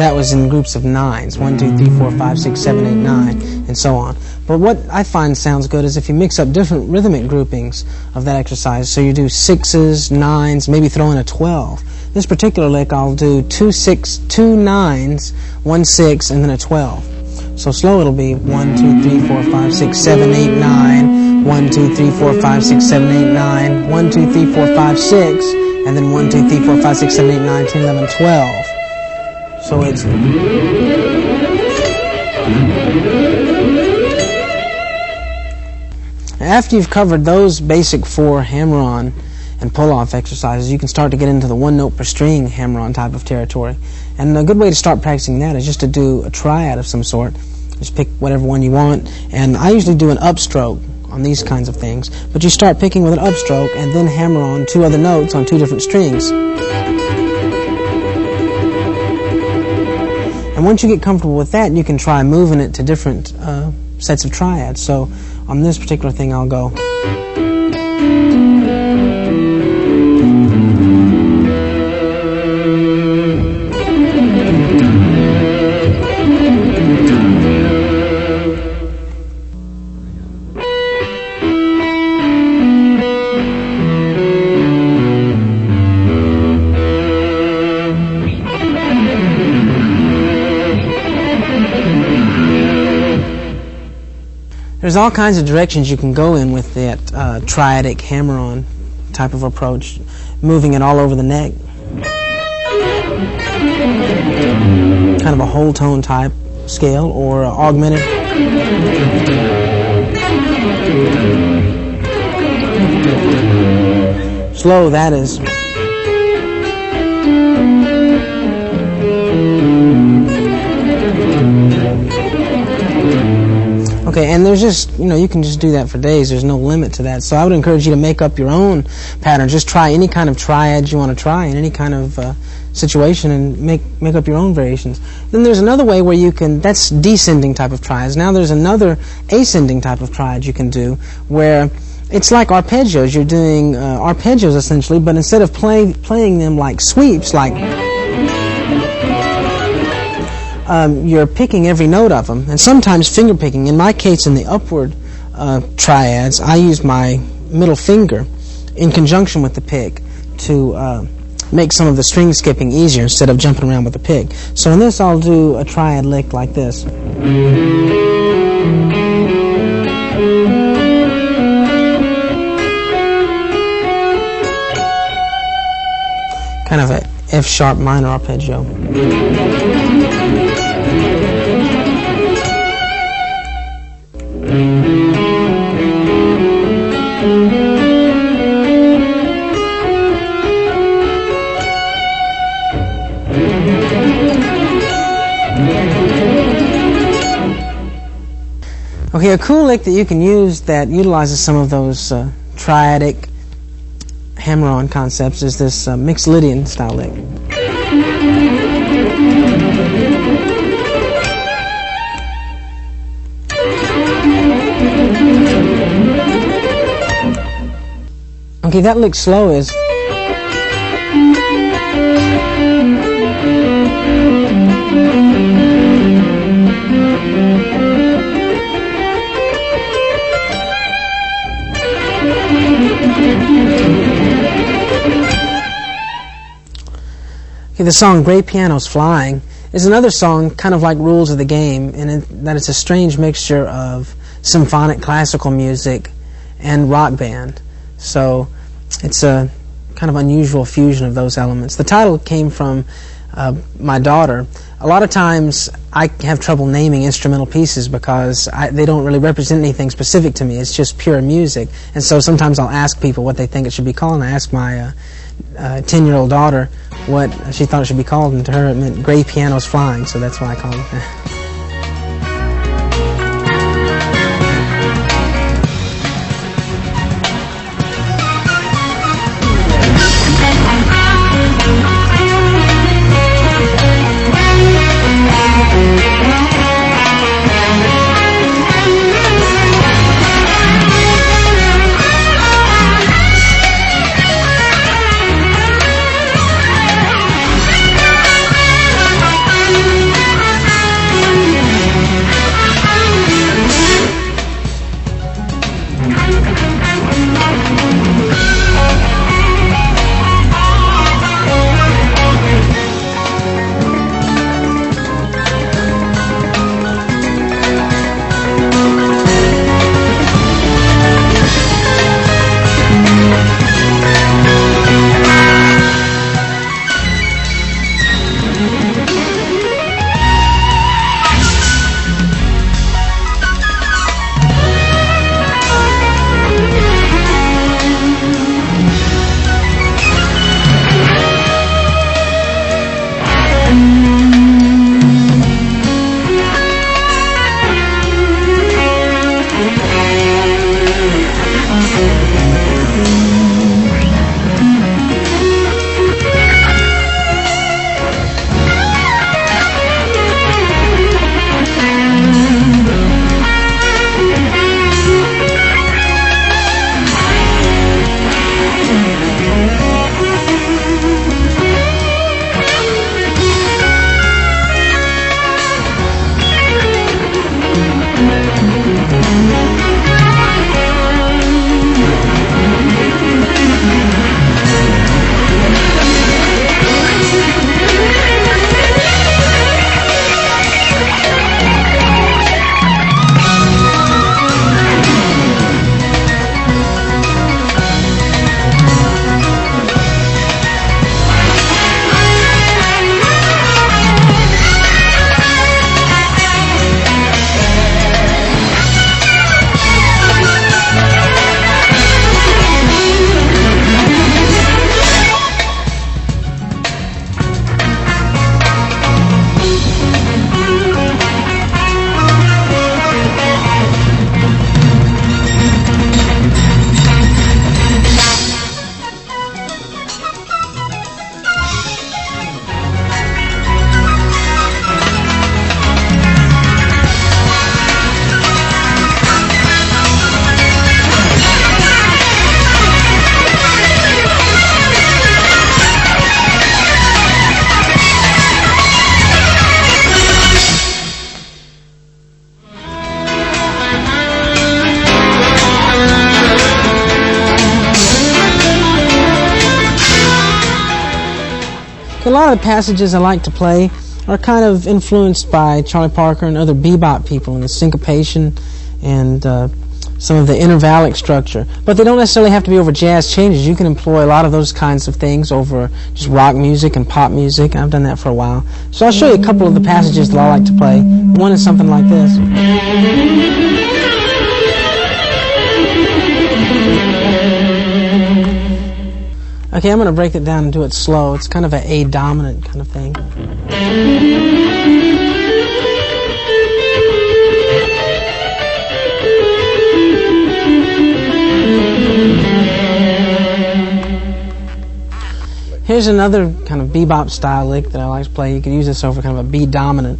that was in groups of 9s, 1, 2, 3, 4, 5, 6, 7, 8, 9, and so on. But what I find sounds good is if you mix up different rhythmic groupings of that exercise. So you do 6s, 9s, maybe throw in a 12. This particular lick, I'll do 2 9s, 1 6, and then a 12. So slow it'll be 1, 2, 3, 4, 5, 6, 7, 8, 9, 1, 2, 3, 4, 5, 6, 7, 8, 9, 1, 2, 3, 4, 5, 6, and then 1, 2, 3, 4, 5, 6, 7, 8, 9, 10, 11, 12. So it's... After you've covered those basic 4 hammer-on and pull-off exercises, you can start to get into the 1 note per string hammer-on type of territory. And a good way to start practicing that is just to do a triad of some sort. Just pick whatever one you want. And I usually do an upstroke on these kinds of things. But you start picking with an upstroke and then hammer on 2 other notes on 2 different strings. And once you get comfortable with that, you can try moving it to different sets of triads. So on this particular thing, I'll go... There's all kinds of directions you can go in with that triadic hammer-on type of approach, moving it all over the neck. Kind of a whole tone type scale or augmented. Slow, that is. Okay, and there's just, you can just do that for days. There's no limit to that. So I would encourage you to make up your own pattern. Just try any kind of triad you want to try in any kind of situation and make up your own variations. Then there's another way where you can, that's descending type of triads. Now there's another ascending type of triad you can do where it's like arpeggios. You're doing arpeggios essentially, but instead of playing them like sweeps, like... you're picking every note of them, and sometimes finger picking. In my case, in the upward triads, I use my middle finger in conjunction with the pick to make some of the string skipping easier instead of jumping around with the pick. So in this, I'll do a triad lick like this. Kind of a F-sharp minor arpeggio. Okay, a cool lick that you can use that utilizes some of those triadic hammer-on concepts is this mixed Lydian style lick. Okay, that lick slow is... Okay, the song Gray Pianos Flying is another song kind of like Rules of the Game in that it's a strange mixture of symphonic classical music and rock band. So it's a kind of unusual fusion of those elements. The title came from my daughter. A lot of times I have trouble naming instrumental pieces because they don't really represent anything specific to me. It's just pure music. And so sometimes I'll ask people what they think it should be called. And I asked my 10-year-old daughter what she thought it should be called, and to her it meant Gray Pianos Flying, so that's why I called it that. A lot of the passages I like to play are kind of influenced by Charlie Parker and other bebop people in the syncopation and some of the intervallic structure. But they don't necessarily have to be over jazz changes. You can employ a lot of those kinds of things over just rock music and pop music. I've done that for a while. So I'll show you a couple of the passages that I like to play. One is something like this. Okay, I'm going to break it down and do it slow. It's kind of an A dominant kind of thing. Here's another kind of bebop style lick that I like to play. You could use this over kind of a B dominant.